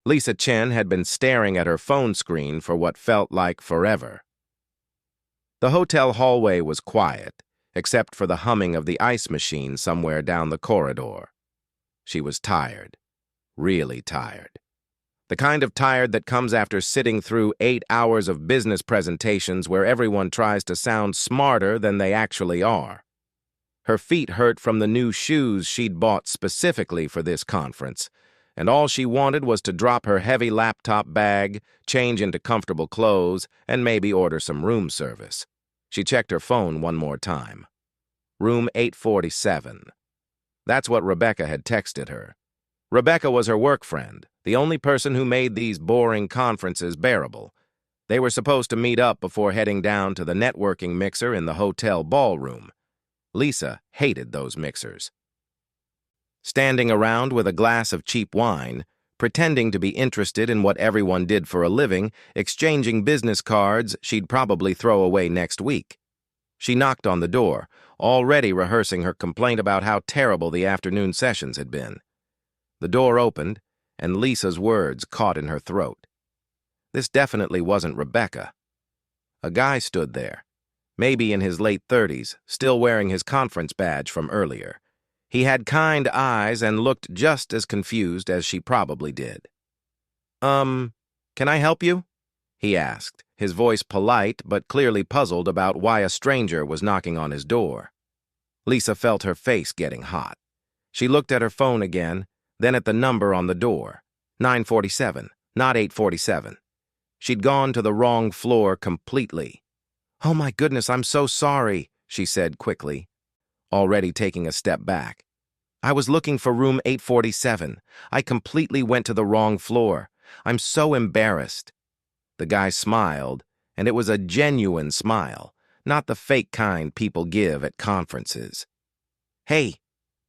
Lisa Chen had been staring at her phone screen for what felt like forever. The hotel hallway was quiet, except for the humming of the ice machine somewhere down the corridor. She was tired, really tired. The kind of tired that comes after sitting through 8 hours of business presentations where everyone tries to sound smarter than they actually are. Her feet hurt from the new shoes she'd bought specifically for this conference, and all she wanted was to drop her heavy laptop bag, change into comfortable clothes, and maybe order some room service. She checked her phone one more time. Room 847. That's what Rebecca had texted her. Rebecca was her work friend, the only person who made these boring conferences bearable. They were supposed to meet up before heading down to the networking mixer in the hotel ballroom. Lisa hated those mixers. Standing around with a glass of cheap wine, pretending to be interested in what everyone did for a living, exchanging business cards she'd probably throw away next week. She knocked on the door, already rehearsing her complaint about how terrible the afternoon sessions had been. The door opened, and Lisa's words caught in her throat. This definitely wasn't Rebecca. A guy stood there, maybe in his late 30s, still wearing his conference badge from earlier. He had kind eyes and looked just as confused as she probably did. Can I help you?" he asked, his voice polite but clearly puzzled about why a stranger was knocking on his door. Lisa felt her face getting hot. She looked at her phone again, then at the number on the door. 947, not 847. She'd gone to the wrong floor completely. "Oh my goodness, I'm so sorry," she said quickly, already taking a step back. "I was looking for room 847. I completely went to the wrong floor. I'm so embarrassed." The guy smiled, and it was a genuine smile, not the fake kind people give at conferences. "Hey,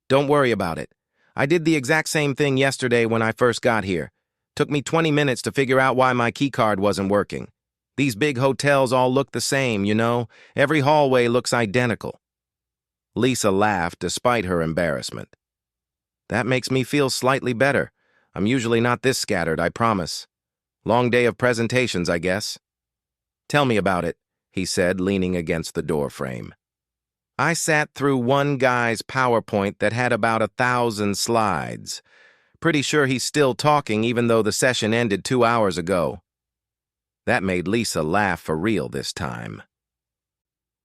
don't worry about it. I did the exact same thing yesterday when I first got here. Took me 20 minutes to figure out why my keycard wasn't working. These big hotels all look the same, you know? Every hallway looks identical." Lisa laughed despite her embarrassment. "That makes me feel slightly better. I'm usually not this scattered, I promise. Long day of presentations, I guess." "Tell me about it," he said, leaning against the doorframe. "I sat through one guy's PowerPoint that had about 1,000 slides. Pretty sure he's still talking even though the session ended 2 hours ago." That made Lisa laugh for real this time.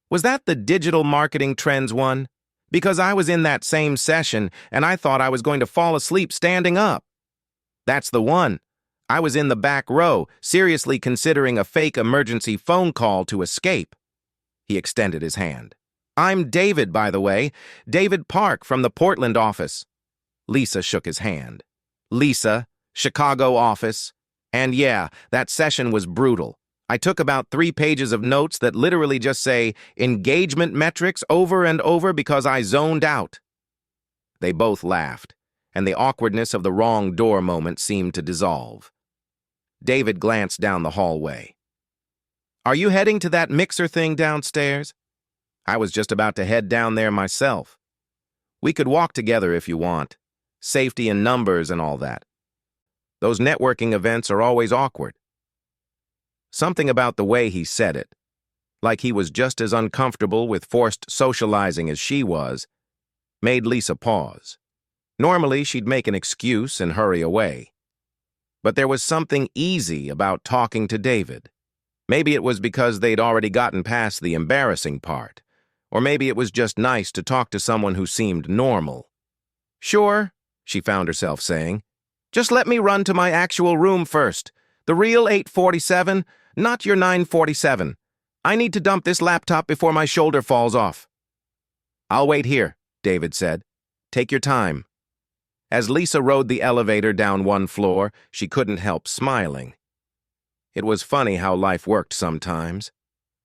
"Was that the digital marketing trends one? Because I was in that same session and I thought I was going to fall asleep standing up." "That's the one. I was in the back row, seriously considering a fake emergency phone call to escape." He extended his hand. "I'm David, by the way. David Park from the Portland office." Lisa shook his hand. "Lisa, Chicago office. And yeah, that session was brutal. I took about 3 pages of notes that literally just say engagement metrics over and over because I zoned out." They both laughed, and the awkwardness of the wrong door moment seemed to dissolve. David glanced down the hallway. "Are you heading to that mixer thing downstairs?" "I was just about to head down there myself. We could walk together if you want. Safety in numbers and all that. Those networking events are always awkward." Something about the way he said it, like he was just as uncomfortable with forced socializing as she was, made Lisa pause. Normally, she'd make an excuse and hurry away. But there was something easy about talking to David. Maybe it was because they'd already gotten past the embarrassing part. Or maybe it was just nice to talk to someone who seemed normal. "Sure," she found herself saying. "Just let me run to my actual room first. The real 847, not your 947. I need to dump this laptop before my shoulder falls off." "I'll wait here," David said. "Take your time." As Lisa rode the elevator down one floor, she couldn't help smiling. It was funny how life worked sometimes.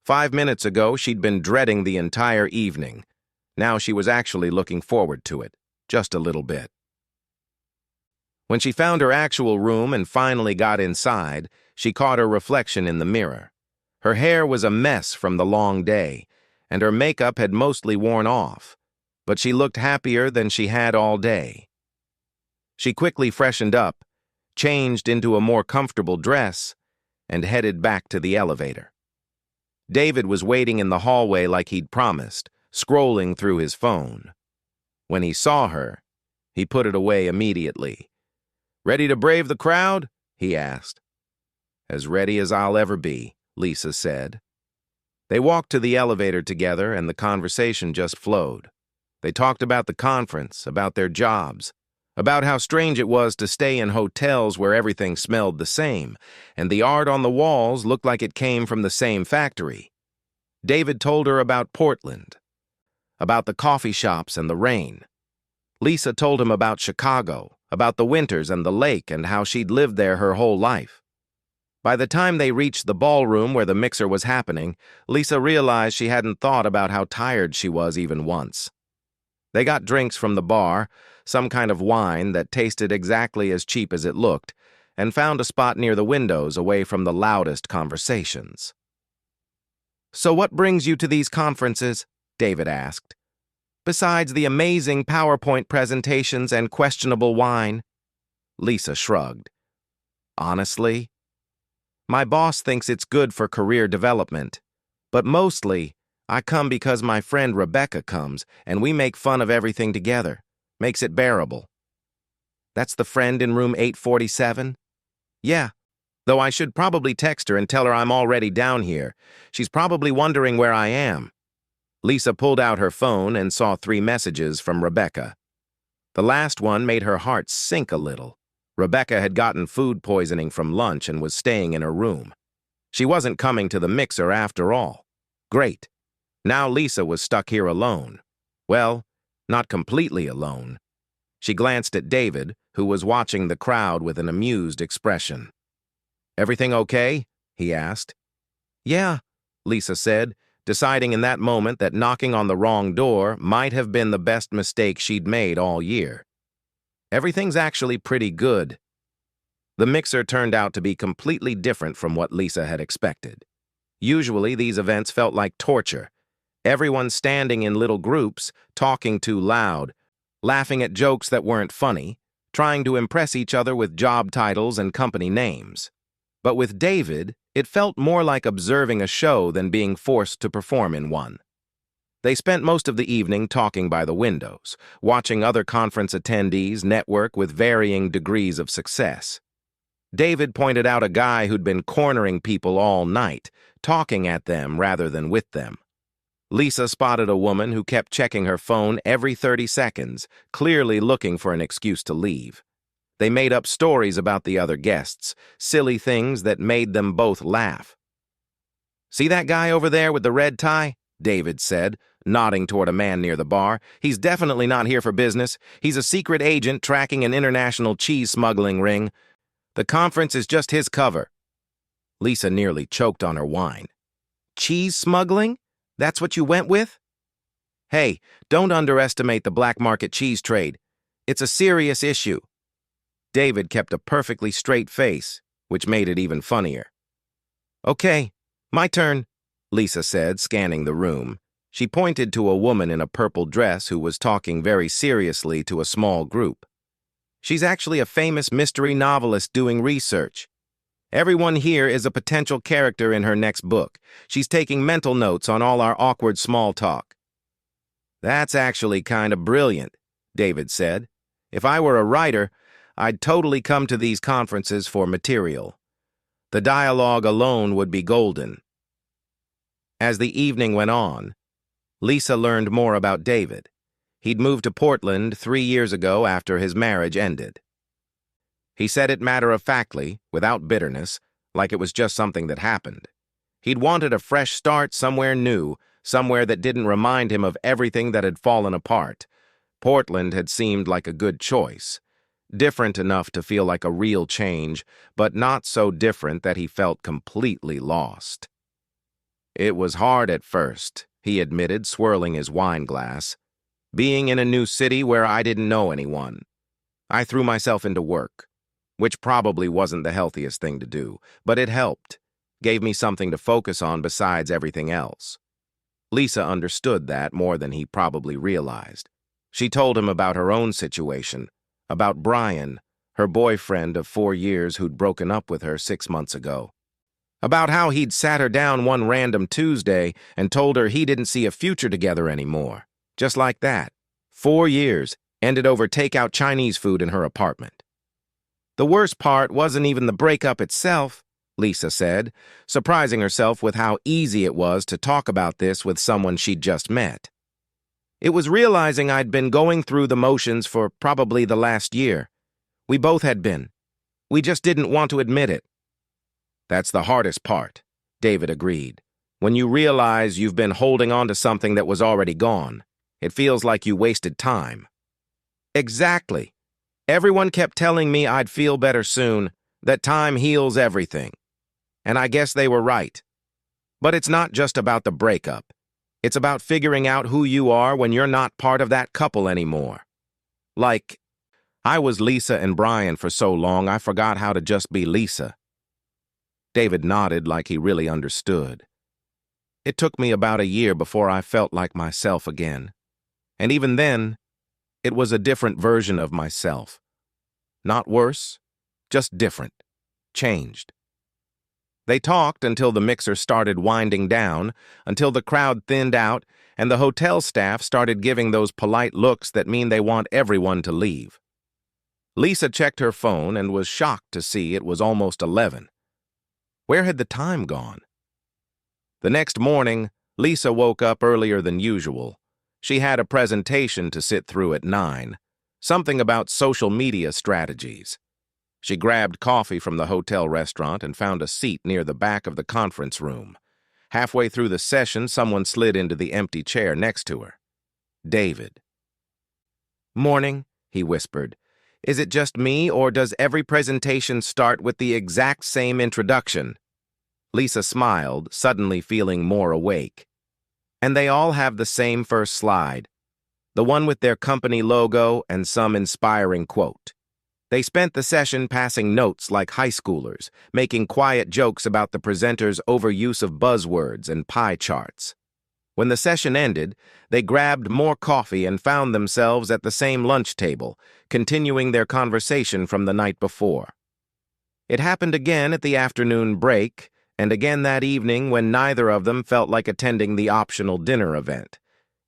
5 minutes ago, she'd been dreading the entire evening. Now she was actually looking forward to it, just a little bit. When she found her actual room and finally got inside, she caught her reflection in the mirror. Her hair was a mess from the long day, and her makeup had mostly worn off, but she looked happier than she had all day. She quickly freshened up, changed into a more comfortable dress, and headed back to the elevator. David was waiting in the hallway like he'd promised, scrolling through his phone. When he saw her, he put it away immediately. "Ready to brave the crowd?" he asked. "As ready as I'll ever be," Lisa said. They walked to the elevator together, and the conversation just flowed. They talked about the conference, about their jobs, about how strange it was to stay in hotels where everything smelled the same, and the art on the walls looked like it came from the same factory. David told her about Portland, about the coffee shops and the rain. Lisa told him about Chicago, about the winters and the lake and how she'd lived there her whole life. By the time they reached the ballroom where the mixer was happening, Lisa realized she hadn't thought about how tired she was even once. They got drinks from the bar, some kind of wine that tasted exactly as cheap as it looked, and found a spot near the windows away from the loudest conversations. "So what brings you to these conferences?" David asked. "Besides the amazing PowerPoint presentations and questionable wine?" Lisa shrugged. "Honestly, my boss thinks it's good for career development, but mostly I come because my friend Rebecca comes and we make fun of everything together. Makes it bearable." "That's the friend in room 847? "Yeah, though I should probably text her and tell her I'm already down here. She's probably wondering where I am." Lisa pulled out her phone and saw 3 messages from Rebecca. The last one made her heart sink a little. Rebecca had gotten food poisoning from lunch and was staying in her room. She wasn't coming to the mixer after all. Great. Now Lisa was stuck here alone. Well, not completely alone. She glanced at David, who was watching the crowd with an amused expression. "Everything okay?" he asked. "Yeah," Lisa said, deciding in that moment that knocking on the wrong door might have been the best mistake she'd made all year. "Everything's actually pretty good." The mixer turned out to be completely different from what Lisa had expected. Usually, these events felt like torture. Everyone standing in little groups, talking too loud, laughing at jokes that weren't funny, trying to impress each other with job titles and company names. But with David, it felt more like observing a show than being forced to perform in one. They spent most of the evening talking by the windows, watching other conference attendees network with varying degrees of success. David pointed out a guy who'd been cornering people all night, talking at them rather than with them. Lisa spotted a woman who kept checking her phone every 30 seconds, clearly looking for an excuse to leave. They made up stories about the other guests, silly things that made them both laugh. "See that guy over there with the red tie?" David said, nodding toward a man near the bar. "He's definitely not here for business. He's a secret agent tracking an international cheese smuggling ring. The conference is just his cover." Lisa nearly choked on her wine. "Cheese smuggling? That's what you went with?" "Hey, don't underestimate the black market cheese trade. It's a serious issue." David kept a perfectly straight face, which made it even funnier. "Okay, my turn," Lisa said, scanning the room. She pointed to a woman in a purple dress who was talking very seriously to a small group. "She's actually a famous mystery novelist doing research. Everyone here is a potential character in her next book. She's taking mental notes on all our awkward small talk." "That's actually kind of brilliant," David said. "If I were a writer, I'd totally come to these conferences for material. The dialogue alone would be golden." As the evening went on, Lisa learned more about David. He'd moved to Portland 3 years ago after his marriage ended. He said it matter-of-factly, without bitterness, like it was just something that happened. He'd wanted a fresh start somewhere new, somewhere that didn't remind him of everything that had fallen apart. Portland had seemed like a good choice. Different enough to feel like a real change, but not so different that he felt completely lost. "It was hard at first," he admitted, swirling his wine glass. "Being in a new city where I didn't know anyone. I threw myself into work, which probably wasn't the healthiest thing to do, but it helped, gave me something to focus on besides everything else." Lisa understood that more than he probably realized. She told him about her own situation, about Brian, her boyfriend of 4 years who'd broken up with her 6 months ago. About how he'd sat her down one random Tuesday and told her he didn't see a future together anymore. Just like that. 4 years, ended over takeout Chinese food in her apartment. The worst part wasn't even the breakup itself, Lisa said, surprising herself with how easy it was to talk about this with someone she'd just met. It was realizing I'd been going through the motions for probably the last year. We both had been. We just didn't want to admit it. That's the hardest part, David agreed. When you realize you've been holding on to something that was already gone, it feels like you wasted time. Exactly. Everyone kept telling me I'd feel better soon, that time heals everything. And I guess they were right. But it's not just about the breakup. It's about figuring out who you are when you're not part of that couple anymore. Like, I was Lisa and Brian for so long I forgot how to just be Lisa. David nodded like he really understood. It took me about a year before I felt like myself again. And even then, it was a different version of myself. Not worse, just different, changed. They talked until the mixer started winding down, until the crowd thinned out, and the hotel staff started giving those polite looks that mean they want everyone to leave. Lisa checked her phone and was shocked to see it was almost 11. Where had the time gone? The next morning, Lisa woke up earlier than usual. She had a presentation to sit through at 9, something about social media strategies. She grabbed coffee from the hotel restaurant and found a seat near the back of the conference room. Halfway through the session, someone slid into the empty chair next to her. David. "Morning," he whispered. "Is it just me, or does every presentation start with the exact same introduction?" Lisa smiled, suddenly feeling more awake. "And they all have the same first slide, the one with their company logo and some inspiring quote. They spent the session passing notes like high schoolers, making quiet jokes about the presenter's overuse of buzzwords and pie charts. When the session ended, they grabbed more coffee and found themselves at the same lunch table, continuing their conversation from the night before. It happened again at the afternoon break, and again that evening when neither of them felt like attending the optional dinner event.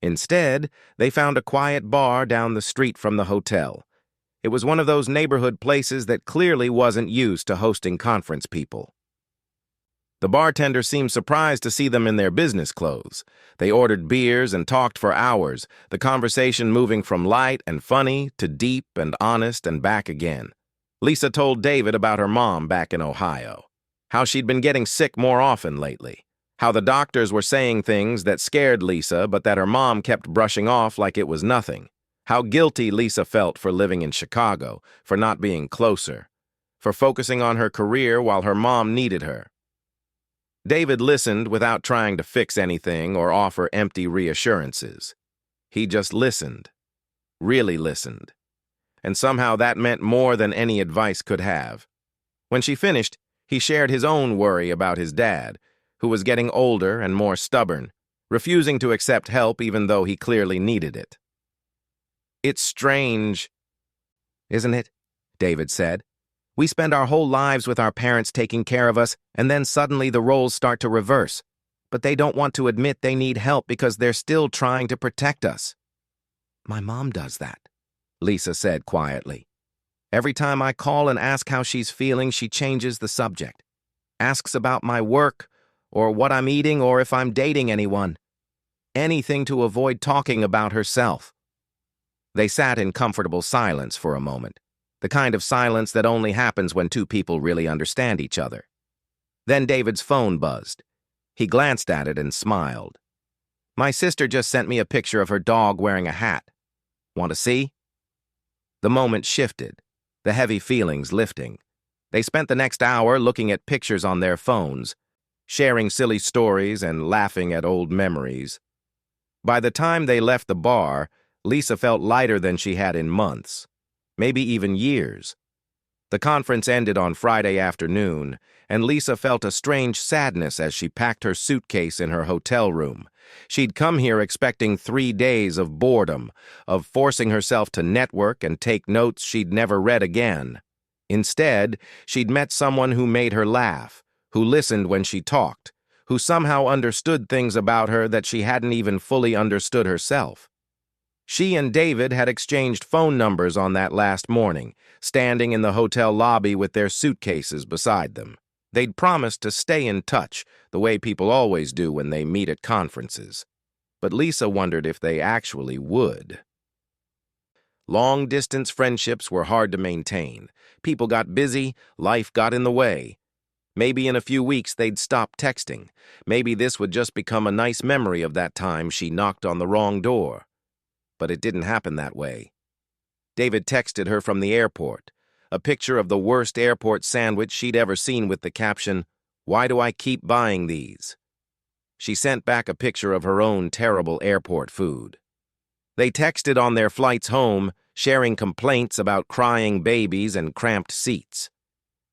Instead, they found a quiet bar down the street from the hotel. It was one of those neighborhood places that clearly wasn't used to hosting conference people. The bartender seemed surprised to see them in their business clothes. They ordered beers and talked for hours, the conversation moving from light and funny to deep and honest and back again. Lisa told David about her mom back in Ohio, how she'd been getting sick more often lately, how the doctors were saying things that scared Lisa but that her mom kept brushing off like it was nothing. How guilty Lisa felt for living in Chicago, for not being closer, for focusing on her career while her mom needed her. David listened without trying to fix anything or offer empty reassurances. He just listened, really listened. And somehow that meant more than any advice could have. When she finished, he shared his own worry about his dad, who was getting older and more stubborn, refusing to accept help even though he clearly needed it. "It's strange, isn't it?" David said. "We spend our whole lives with our parents taking care of us, and then suddenly the roles start to reverse. But they don't want to admit they need help because they're still trying to protect us." "My mom does that," Lisa said quietly. "Every time I call and ask how she's feeling, she changes the subject. Asks about my work, or what I'm eating, or if I'm dating anyone. Anything to avoid talking about herself." They sat in comfortable silence for a moment, the kind of silence that only happens when two people really understand each other. Then David's phone buzzed. He glanced at it and smiled. "My sister just sent me a picture of her dog wearing a hat. Want to see?" The moment shifted, the heavy feelings lifting. They spent the next hour looking at pictures on their phones, sharing silly stories and laughing at old memories. By the time they left the bar, Lisa felt lighter than she had in months, maybe even years. The conference ended on Friday afternoon, and Lisa felt a strange sadness as she packed her suitcase in her hotel room. She'd come here expecting 3 days of boredom, of forcing herself to network and take notes she'd never read again. Instead, she'd met someone who made her laugh, who listened when she talked, who somehow understood things about her that she hadn't even fully understood herself. She and David had exchanged phone numbers on that last morning, standing in the hotel lobby with their suitcases beside them. They'd promised to stay in touch, the way people always do when they meet at conferences. But Lisa wondered if they actually would. Long-distance friendships were hard to maintain. People got busy, life got in the way. Maybe in a few weeks they'd stop texting. Maybe this would just become a nice memory of that time she knocked on the wrong door. But it didn't happen that way. David texted her from the airport, a picture of the worst airport sandwich she'd ever seen with the caption, "Why do I keep buying these?" She sent back a picture of her own terrible airport food. They texted on their flights home, sharing complaints about crying babies and cramped seats.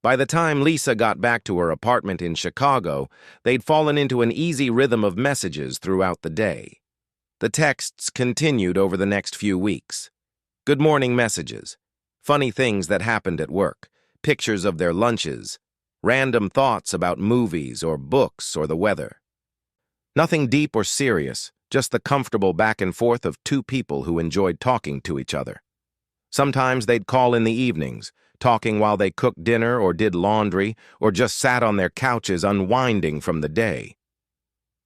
By the time Lisa got back to her apartment in Chicago, they'd fallen into an easy rhythm of messages throughout the day. The texts continued over the next few weeks. Good morning messages, funny things that happened at work, pictures of their lunches, random thoughts about movies or books or the weather. Nothing deep or serious, just the comfortable back and forth of two people who enjoyed talking to each other. Sometimes they'd call in the evenings, talking while they cooked dinner or did laundry or just sat on their couches unwinding from the day.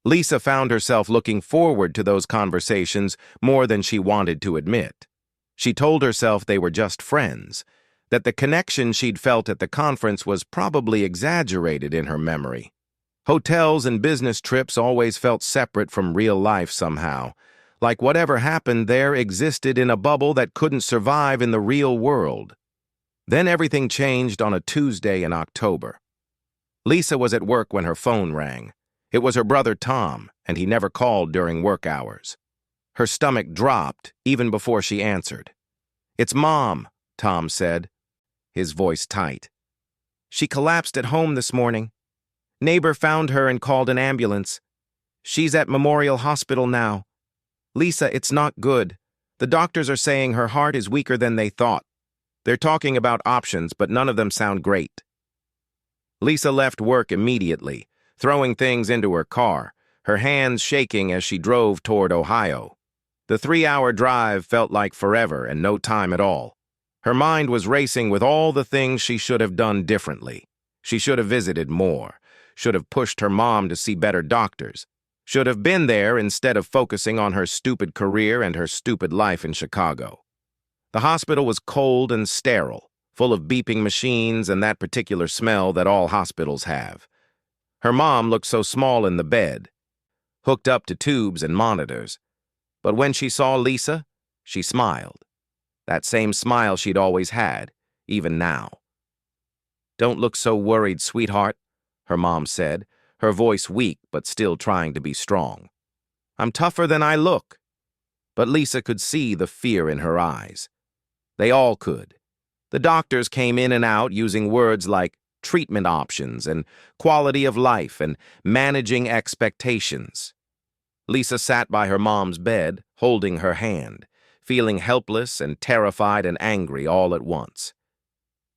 Lisa found herself looking forward to those conversations more than she wanted to admit. She told herself they were just friends, that the connection she'd felt at the conference was probably exaggerated in her memory. Hotels and business trips always felt separate from real life somehow, like whatever happened there existed in a bubble that couldn't survive in the real world. Then everything changed on a Tuesday in October. Lisa was at work when her phone rang. It was her brother Tom, and he never called during work hours. Her stomach dropped even before she answered. "It's Mom," Tom said, his voice tight. "She collapsed at home this morning. Neighbor found her and called an ambulance. She's at Memorial Hospital now. Lisa, it's not good. The doctors are saying her heart is weaker than they thought. They're talking about options, but none of them sound great." Lisa left work immediately, throwing things into her car, her hands shaking as she drove toward Ohio. The 3-hour drive felt like forever and no time at all. Her mind was racing with all the things she should have done differently. She should have visited more, should have pushed her mom to see better doctors, should have been there instead of focusing on her stupid career and her stupid life in Chicago. The hospital was cold and sterile, full of beeping machines and that particular smell that all hospitals have. Her mom looked so small in the bed, hooked up to tubes and monitors. But when she saw Lisa, she smiled. That same smile she'd always had, even now. "Don't look so worried, sweetheart," her mom said, her voice weak but still trying to be strong. "I'm tougher than I look." But Lisa could see the fear in her eyes. They all could. The doctors came in and out using words like treatment options and quality of life and managing expectations. Lisa sat by her mom's bed, holding her hand, feeling helpless and terrified and angry all at once.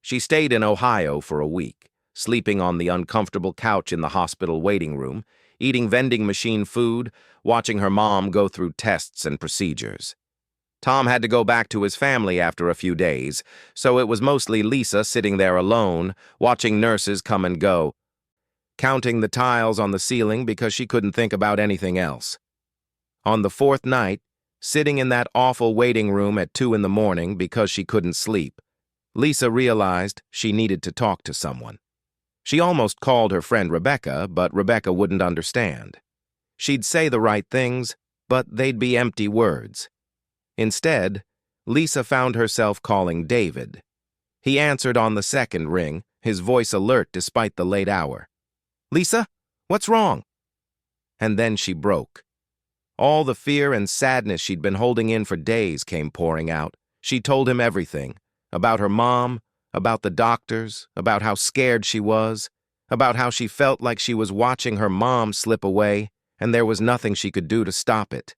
She stayed in Ohio for a week, sleeping on the uncomfortable couch in the hospital waiting room, eating vending machine food, watching her mom go through tests and procedures. Tom had to go back to his family after a few days, so it was mostly Lisa sitting there alone, watching nurses come and go, counting the tiles on the ceiling because she couldn't think about anything else. On the 4th night, sitting in that awful waiting room at 2 in the morning because she couldn't sleep, Lisa realized she needed to talk to someone. She almost called her friend Rebecca, but Rebecca wouldn't understand. She'd say the right things, but they'd be empty words. Instead, Lisa found herself calling David. He answered on the 2nd ring, his voice alert despite the late hour. "Lisa, what's wrong?" And then she broke. All the fear and sadness she'd been holding in for days came pouring out. She told him everything, about her mom, about the doctors, about how scared she was, about how she felt like she was watching her mom slip away, and there was nothing she could do to stop it.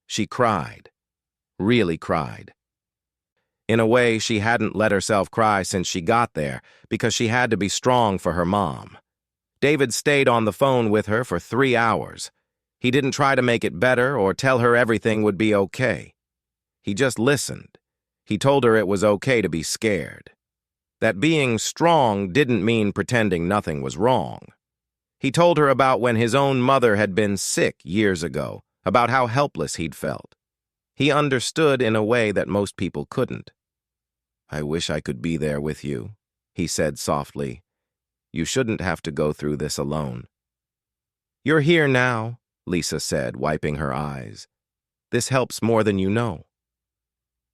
She cried. Really cried. In a way, she hadn't let herself cry since she got there because she had to be strong for her mom. David stayed on the phone with her for 3 hours. He didn't try to make it better or tell her everything would be okay. He just listened. He told her it was okay to be scared. That being strong didn't mean pretending nothing was wrong. He told her about when his own mother had been sick years ago, about how helpless he'd felt. He understood in a way that most people couldn't. "I wish I could be there with you," he said softly. "You shouldn't have to go through this alone." "You're here now," Lisa said, wiping her eyes. "This helps more than you know."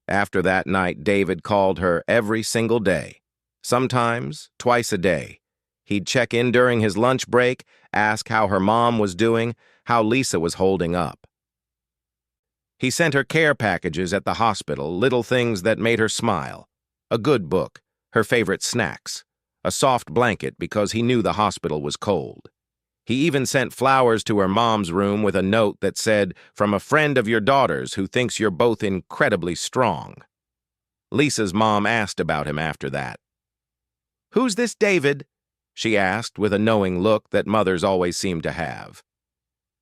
After that night, David called her every single day, sometimes twice a day. He'd check in during his lunch break, ask how her mom was doing, how Lisa was holding up. He sent her care packages at the hospital, little things that made her smile. A good book, her favorite snacks, a soft blanket because he knew the hospital was cold. He even sent flowers to her mom's room with a note that said, "From a friend of your daughter's who thinks you're both incredibly strong." Lisa's mom asked about him after that. "Who's this David?" she asked with a knowing look that mothers always seem to have.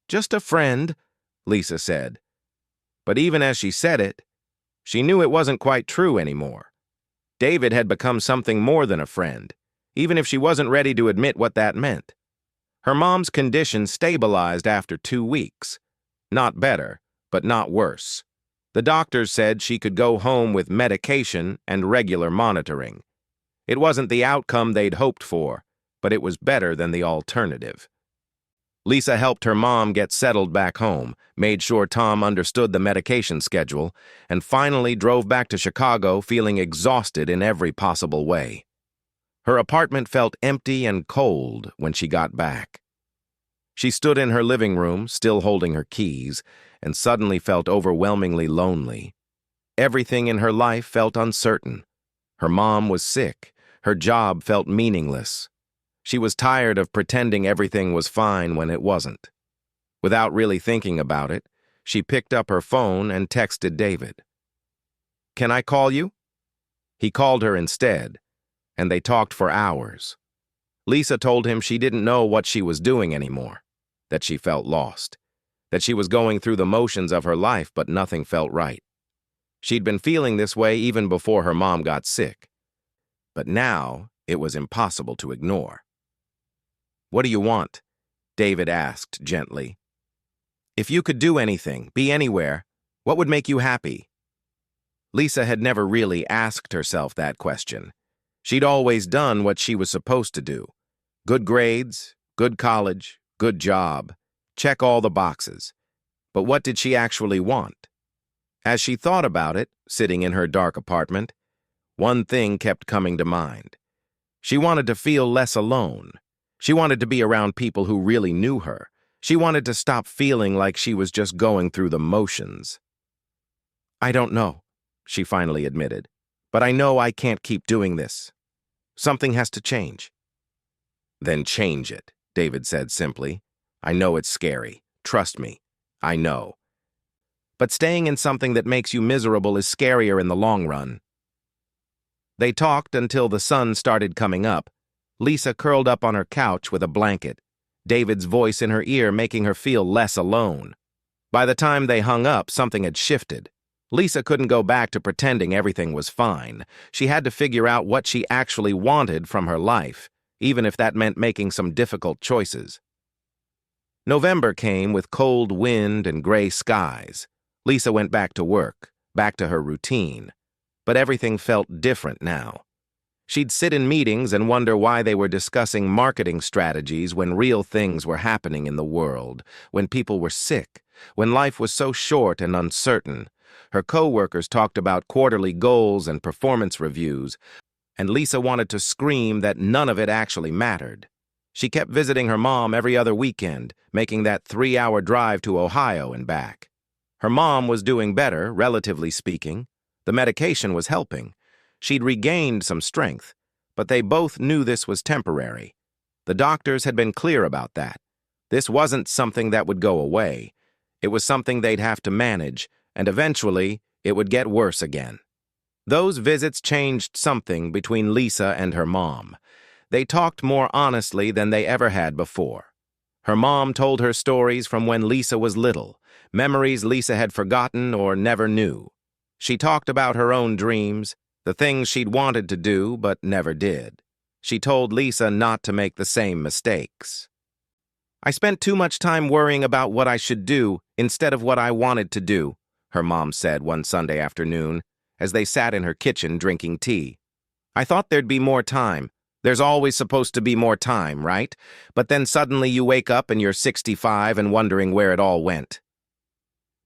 "Just a friend," Lisa said. But even as she said it, she knew it wasn't quite true anymore. David had become something more than a friend, even if she wasn't ready to admit what that meant. Her mom's condition stabilized after 2 weeks. Not better, but not worse. The doctors said she could go home with medication and regular monitoring. It wasn't the outcome they'd hoped for, but it was better than the alternative. Lisa helped her mom get settled back home, made sure Tom understood the medication schedule, and finally drove back to Chicago feeling exhausted in every possible way. Her apartment felt empty and cold when she got back. She stood in her living room, still holding her keys, and suddenly felt overwhelmingly lonely. Everything in her life felt uncertain. Her mom was sick. Her job felt meaningless. She was tired of pretending everything was fine when it wasn't. Without really thinking about it, she picked up her phone and texted David. "Can I call you?" He called her instead, and they talked for hours. Lisa told him she didn't know what she was doing anymore, that she felt lost, that she was going through the motions of her life but nothing felt right. She'd been feeling this way even before her mom got sick. But now it was impossible to ignore. "What do you want?" David asked gently. "If you could do anything, be anywhere, what would make you happy?" Lisa had never really asked herself that question. She'd always done what she was supposed to do. Good grades, good college, good job, check all the boxes. But what did she actually want? As she thought about it, sitting in her dark apartment, one thing kept coming to mind. She wanted to feel less alone. She wanted to be around people who really knew her. She wanted to stop feeling like she was just going through the motions. "I don't know," she finally admitted, "but I know I can't keep doing this. Something has to change." "Then change it," David said simply. "I know it's scary. Trust me. I know. But staying in something that makes you miserable is scarier in the long run." They talked until the sun started coming up. Lisa curled up on her couch with a blanket, David's voice in her ear making her feel less alone. By the time they hung up, something had shifted. Lisa couldn't go back to pretending everything was fine. She had to figure out what she actually wanted from her life, even if that meant making some difficult choices. November came with cold wind and gray skies. Lisa went back to work, back to her routine. But everything felt different now. She'd sit in meetings and wonder why they were discussing marketing strategies when real things were happening in the world, when people were sick, when life was so short and uncertain. Her co-workers talked about quarterly goals and performance reviews, and Lisa wanted to scream that none of it actually mattered. She kept visiting her mom every other weekend, making that 3-hour drive to Ohio and back. Her mom was doing better, relatively speaking. The medication was helping. She'd regained some strength, but they both knew this was temporary. The doctors had been clear about that. This wasn't something that would go away. It was something they'd have to manage, and eventually it would get worse again. Those visits changed something between Lisa and her mom. They talked more honestly than they ever had before. Her mom told her stories from when Lisa was little, memories Lisa had forgotten or never knew. She talked about her own dreams, the things she'd wanted to do but never did. She told Lisa not to make the same mistakes. "I spent too much time worrying about what I should do instead of what I wanted to do," her mom said one Sunday afternoon as they sat in her kitchen drinking tea. "I thought there'd be more time. There's always supposed to be more time, right? But then suddenly you wake up and you're 65 and wondering where it all went."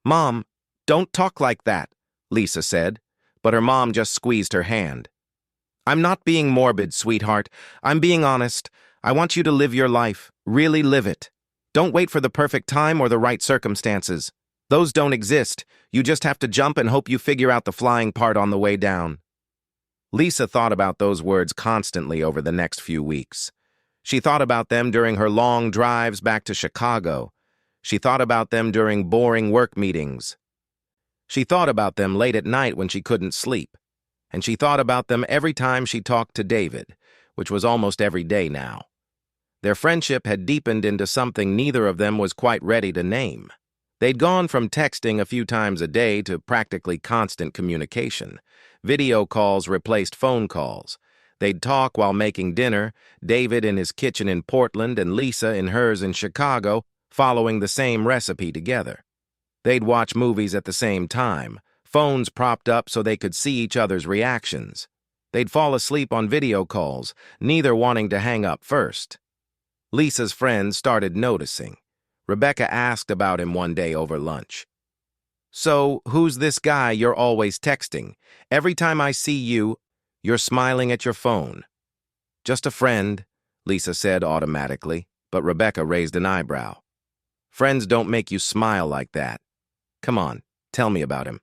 "Mom, don't talk like that," Lisa said, but her mom just squeezed her hand. "I'm not being morbid, sweetheart. I'm being honest. I want you to live your life. Really live it. Don't wait for the perfect time or the right circumstances. Those don't exist. You just have to jump and hope you figure out the flying part on the way down." Lisa thought about those words constantly over the next few weeks. She thought about them during her long drives back to Chicago. She thought about them during boring work meetings. She thought about them late at night when she couldn't sleep. And she thought about them every time she talked to David, which was almost every day now. Their friendship had deepened into something neither of them was quite ready to name. They'd gone from texting a few times a day to practically constant communication. Video calls replaced phone calls. They'd talk while making dinner, David in his kitchen in Portland and Lisa in hers in Chicago, following the same recipe together. They'd watch movies at the same time, phones propped up so they could see each other's reactions. They'd fall asleep on video calls, neither wanting to hang up first. Lisa's friends started noticing. Rebecca asked about him one day over lunch. "So, who's this guy you're always texting? Every time I see you, you're smiling at your phone." "Just a friend," Lisa said automatically, but Rebecca raised an eyebrow. "Friends don't make you smile like that. Come on, tell me about him."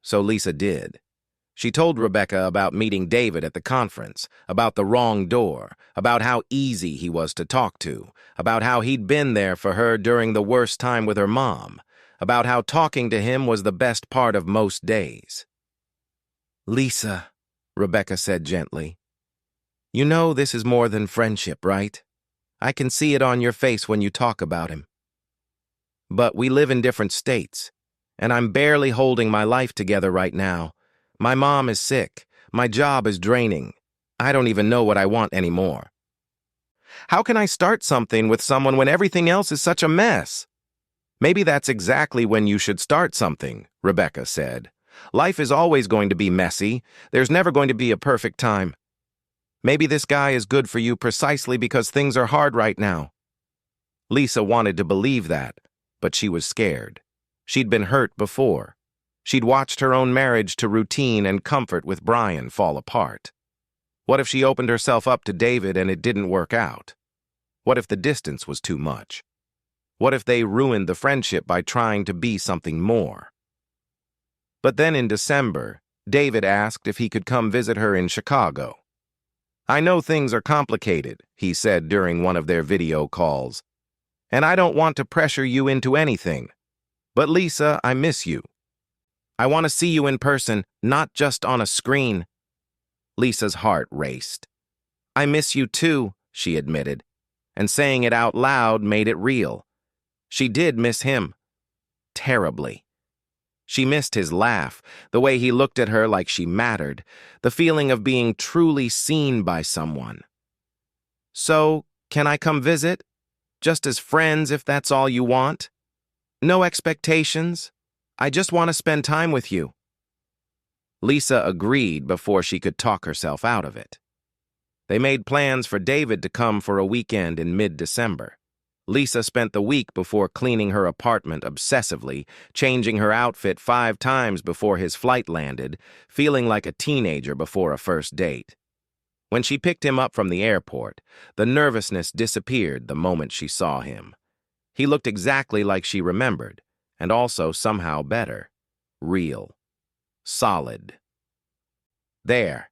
So Lisa did. She told Rebecca about meeting David at the conference, about the wrong door, about how easy he was to talk to, about how he'd been there for her during the worst time with her mom, about how talking to him was the best part of most days. "Lisa," Rebecca said gently, "you know this is more than friendship, right? I can see it on your face when you talk about him. But we live in different states, and I'm barely holding my life together right now. My mom is sick. My job is draining. I don't even know what I want anymore. How can I start something with someone when everything else is such a mess?" "Maybe that's exactly when you should start something," Rebecca said. "Life is always going to be messy. There's never going to be a perfect time. Maybe this guy is good for you precisely because things are hard right now." Lisa wanted to believe that, but she was scared. She'd been hurt before. She'd watched her own marriage to routine and comfort with Brian fall apart. What if she opened herself up to David and it didn't work out? What if the distance was too much? What if they ruined the friendship by trying to be something more? But then in December, David asked if he could come visit her in Chicago. "I know things are complicated," he said during one of their video calls, "and I don't want to pressure you into anything. But Lisa, I miss you. I want to see you in person, not just on a screen." Lisa's heart raced. "I miss you too," she admitted, and saying it out loud made it real. She did miss him. Terribly. She missed his laugh, the way he looked at her like she mattered, the feeling of being truly seen by someone. "So, can I come visit? Just as friends, if that's all you want? No expectations? I just want to spend time with you." Lisa agreed before she could talk herself out of it. They made plans for David to come for a weekend in mid-December. Lisa spent the week before cleaning her apartment obsessively, changing her outfit 5 times before his flight landed, feeling like a teenager before a first date. When she picked him up from the airport, the nervousness disappeared the moment she saw him. He looked exactly like she remembered, and also somehow better. Real. Solid. There.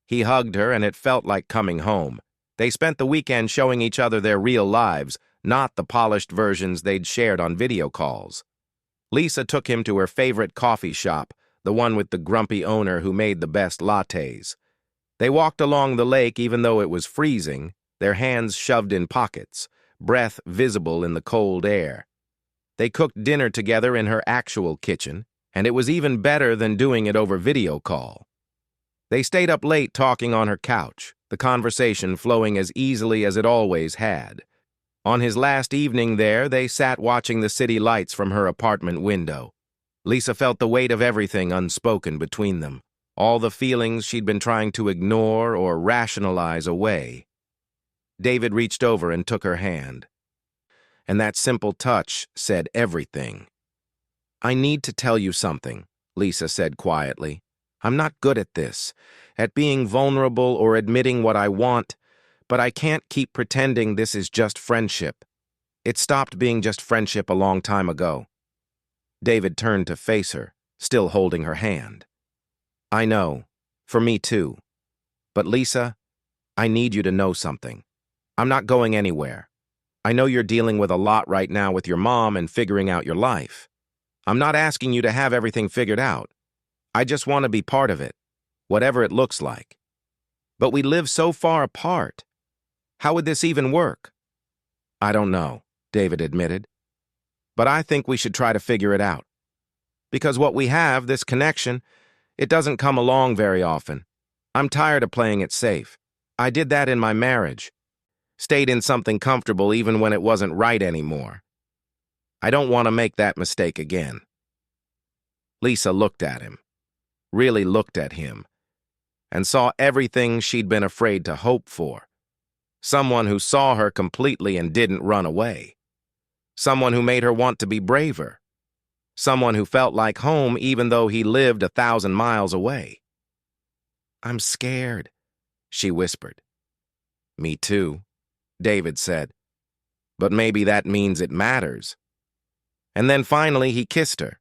He hugged her, and it felt like coming home. They spent the weekend showing each other their real lives, not the polished versions they'd shared on video calls. Lisa took him to her favorite coffee shop, the one with the grumpy owner who made the best lattes. They walked along the lake even though it was freezing, their hands shoved in pockets, breath visible in the cold air. They cooked dinner together in her actual kitchen, and it was even better than doing it over video call. They stayed up late talking on her couch, the conversation flowing as easily as it always had. On his last evening there, they sat watching the city lights from her apartment window. Lisa felt the weight of everything unspoken between them, all the feelings she'd been trying to ignore or rationalize away. David reached over and took her hand. And that simple touch said everything. "I need to tell you something," Lisa said quietly. "I'm not good at this, at being vulnerable or admitting what I want, but I can't keep pretending this is just friendship. It stopped being just friendship a long time ago." David turned to face her, still holding her hand. "I know. For me too. But Lisa, I need you to know something. I'm not going anywhere. I know you're dealing with a lot right now with your mom and figuring out your life. I'm not asking you to have everything figured out. I just want to be part of it, whatever it looks like. But we live so far apart. How would this even work?" "I don't know," David admitted. "But I think we should try to figure it out. Because what we have, this connection, it doesn't come along very often. I'm tired of playing it safe. I did that in my marriage. Stayed in something comfortable even when it wasn't right anymore. I don't want to make that mistake again." Lisa looked at him, really looked at him, and saw everything she'd been afraid to hope for. Someone who saw her completely and didn't run away. Someone who made her want to be braver. Someone who felt like home even though he lived 1,000 miles away. "I'm scared," she whispered. "Me too," David said. "But maybe that means it matters." And then finally he kissed her.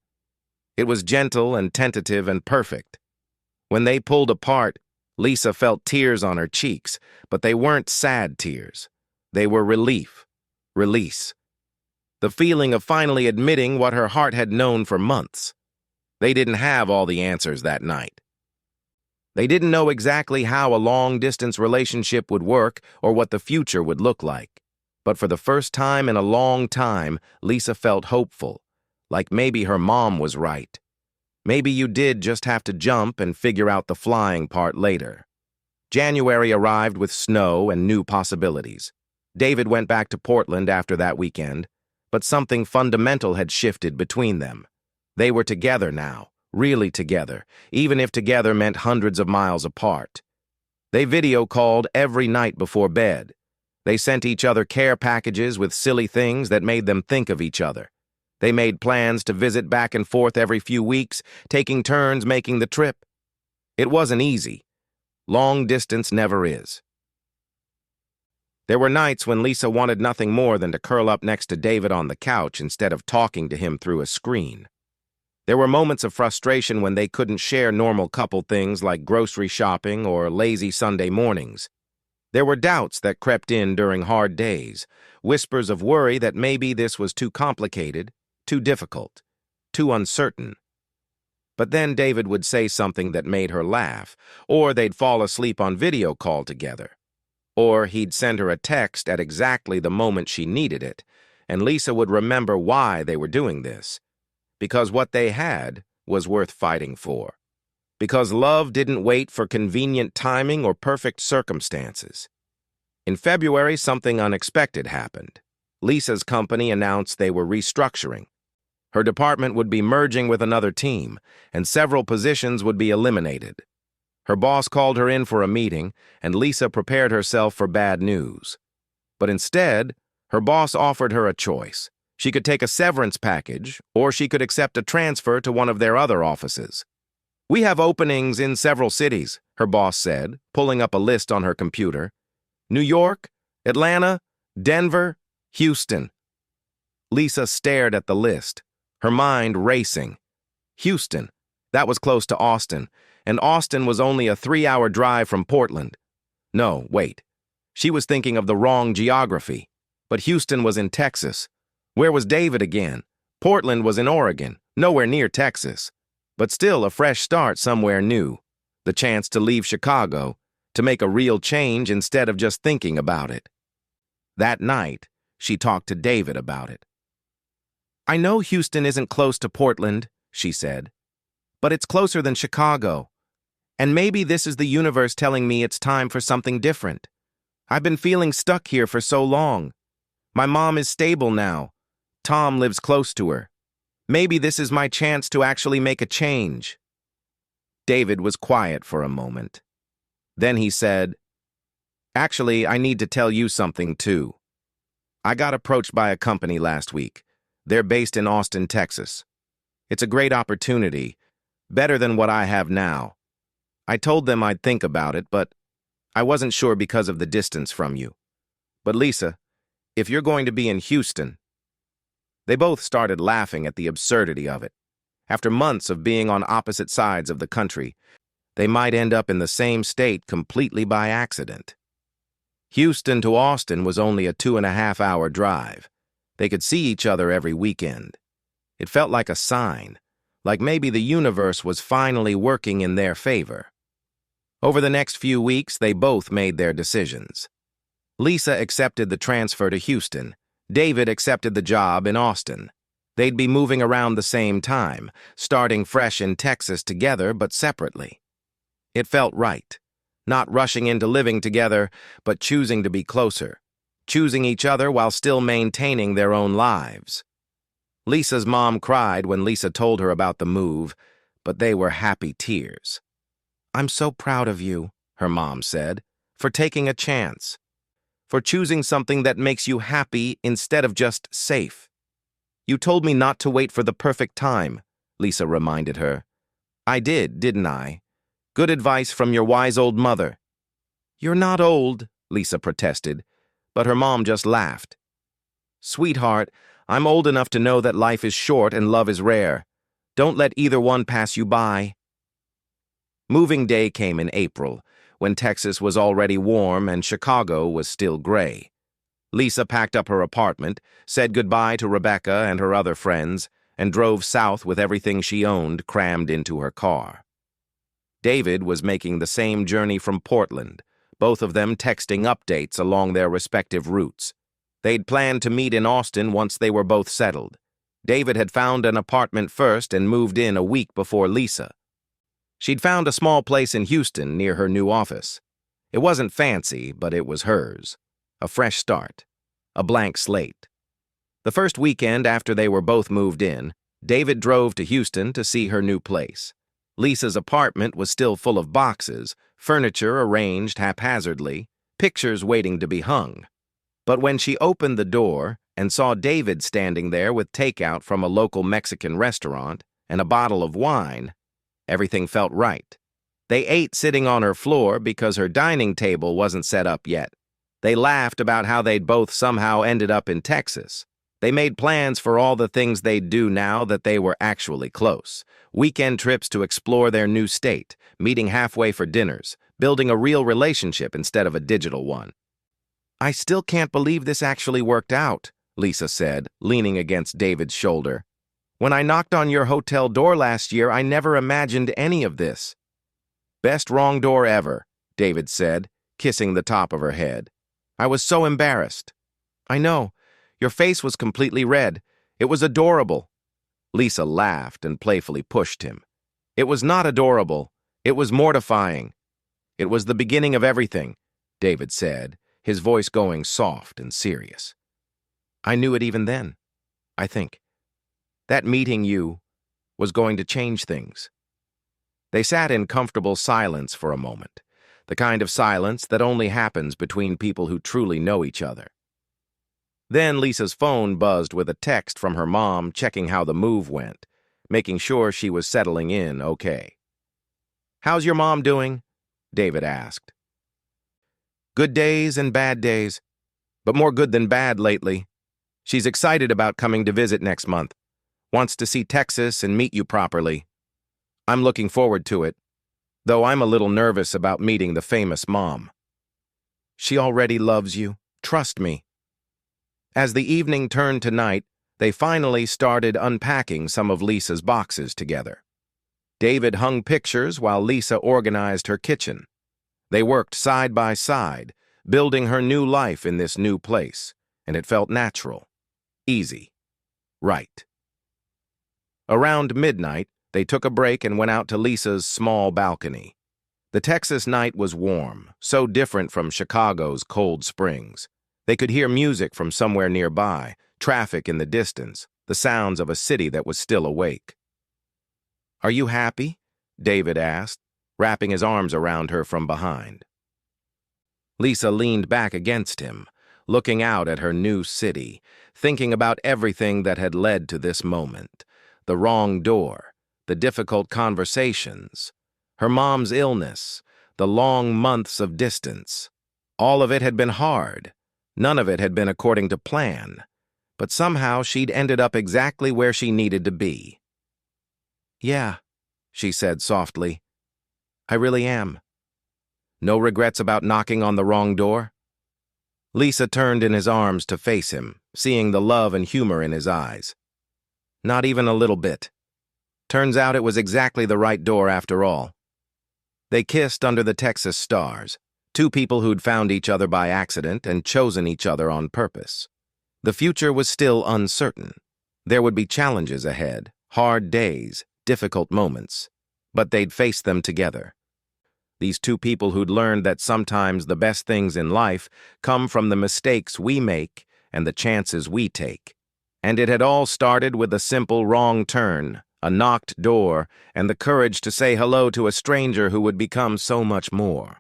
It was gentle and tentative and perfect. When they pulled apart, Lisa felt tears on her cheeks, but they weren't sad tears. They were relief, release. The feeling of finally admitting what her heart had known for months. They didn't have all the answers that night. They didn't know exactly how a long-distance relationship would work or what the future would look like. But for the first time in a long time, Lisa felt hopeful, like maybe her mom was right. Maybe you did just have to jump and figure out the flying part later. January arrived with snow and new possibilities. David went back to Portland after that weekend, but something fundamental had shifted between them. They were together now, really together, even if together meant hundreds of miles apart. They video called every night before bed. They sent each other care packages with silly things that made them think of each other. They made plans to visit back and forth every few weeks, taking turns making the trip. It wasn't easy. Long distance never is. There were nights when Lisa wanted nothing more than to curl up next to David on the couch instead of talking to him through a screen. There were moments of frustration when they couldn't share normal couple things like grocery shopping or lazy Sunday mornings. There were doubts that crept in during hard days, whispers of worry that maybe this was too complicated, too difficult, too uncertain. But then David would say something that made her laugh, or they'd fall asleep on video call together. Or he'd send her a text at exactly the moment she needed it, and Lisa would remember why they were doing this. Because what they had was worth fighting for. Because love didn't wait for convenient timing or perfect circumstances. In February, something unexpected happened. Lisa's company announced they were restructuring. Her department would be merging with another team, and several positions would be eliminated. Her boss called her in for a meeting, and Lisa prepared herself for bad news. But instead, her boss offered her a choice. She could take a severance package, or she could accept a transfer to one of their other offices. "We have openings in several cities," her boss said, pulling up a list on her computer. "New York, Atlanta, Denver, Houston." Lisa stared at the list, her mind racing. Houston, that was close to Austin, and Austin was only a 3-hour drive from Portland. No, wait. She was thinking of the wrong geography. But Houston was in Texas. Where was David again? Portland was in Oregon, nowhere near Texas. But still a fresh start somewhere new, the chance to leave Chicago, to make a real change instead of just thinking about it. That night, she talked to David about it. "I know Houston isn't close to Portland," she said, "but it's closer than Chicago. And maybe this is the universe telling me it's time for something different. I've been feeling stuck here for so long. My mom is stable now. Tom lives close to her. Maybe this is my chance to actually make a change." David was quiet for a moment. Then he said, "Actually, I need to tell you something too. I got approached by a company last week. They're based in Austin, Texas. It's a great opportunity, better than what I have now. I told them I'd think about it, but I wasn't sure because of the distance from you. But Lisa, if you're going to be in Houston..." They both started laughing at the absurdity of it. After months of being on opposite sides of the country, they might end up in the same state completely by accident. Houston to Austin was only a 2.5-hour drive. They could see each other every weekend. It felt like a sign, like maybe the universe was finally working in their favor. Over the next few weeks, they both made their decisions. Lisa accepted the transfer to Houston. David accepted the job in Austin. They'd be moving around the same time, starting fresh in Texas together but separately. It felt right. Not rushing into living together, but choosing to be closer. Choosing each other while still maintaining their own lives. Lisa's mom cried when Lisa told her about the move, but they were happy tears. "I'm so proud of you," her mom said, "for taking a chance. For choosing something that makes you happy instead of just safe. You told me not to wait for the perfect time," Lisa reminded her. "I did, didn't I? Good advice from your wise old mother." "You're not old," Lisa protested, but her mom just laughed. "Sweetheart, I'm old enough to know that life is short and love is rare. Don't let either one pass you by." Moving day came in April, when Texas was already warm and Chicago was still gray. Lisa packed up her apartment, said goodbye to Rebecca and her other friends, and drove south with everything she owned crammed into her car. David was making the same journey from Portland, both of them texting updates along their respective routes. They'd planned to meet in Austin once they were both settled. David had found an apartment first and moved in a week before Lisa. She'd found a small place in Houston near her new office. It wasn't fancy, but it was hers. A fresh start. A blank slate. The first weekend after they were both moved in, David drove to Houston to see her new place. Lisa's apartment was still full of boxes, furniture arranged haphazardly, pictures waiting to be hung. But when she opened the door and saw David standing there with takeout from a local Mexican restaurant and a bottle of wine, everything felt right. They ate sitting on her floor because her dining table wasn't set up yet. They laughed about how they'd both somehow ended up in Texas. They made plans for all the things they'd do now that they were actually close. Weekend trips to explore their new state, meeting halfway for dinners, building a real relationship instead of a digital one. "I still can't believe this actually worked out," Lisa said, leaning against David's shoulder. "When I knocked on your hotel door last year, I never imagined any of this." "Best wrong door ever," David said, kissing the top of her head. "I was so embarrassed." "I know. Your face was completely red. It was adorable." Lisa laughed and playfully pushed him. "It was not adorable. It was mortifying." "It was the beginning of everything," David said, his voice going soft and serious. "I knew it even then, I think. That meeting you was going to change things." They sat in comfortable silence for a moment, the kind of silence that only happens between people who truly know each other. Then Lisa's phone buzzed with a text from her mom checking how the move went, making sure she was settling in okay. "How's your mom doing?" David asked. "Good days and bad days, but more good than bad lately. She's excited about coming to visit next month. Wants to see Texas and meet you properly. I'm looking forward to it, though I'm a little nervous about meeting the famous mom." "She already loves you. Trust me." As the evening turned to night, they finally started unpacking some of Lisa's boxes together. David hung pictures while Lisa organized her kitchen. They worked side by side, building her new life in this new place, and it felt natural, easy, right. Around midnight, they took a break and went out to Lisa's small balcony. The Texas night was warm, so different from Chicago's cold springs. They could hear music from somewhere nearby, traffic in the distance, the sounds of a city that was still awake. "Are you happy?" David asked, wrapping his arms around her from behind. Lisa leaned back against him, looking out at her new city, thinking about everything that had led to this moment. The wrong door, the difficult conversations, her mom's illness, the long months of distance. All of it had been hard. None of it had been according to plan. But somehow she'd ended up exactly where she needed to be. "Yeah," she said softly. "I really am." "No regrets about knocking on the wrong door?" Lisa turned in his arms to face him, seeing the love and humor in his eyes. "Not even a little bit. Turns out it was exactly the right door after all." They kissed under the Texas stars, two people who'd found each other by accident and chosen each other on purpose. The future was still uncertain. There would be challenges ahead, hard days, difficult moments, but they'd face them together. These two people who'd learned that sometimes the best things in life come from the mistakes we make and the chances we take. And it had all started with a simple wrong turn, a knocked door, and the courage to say hello to a stranger who would become so much more.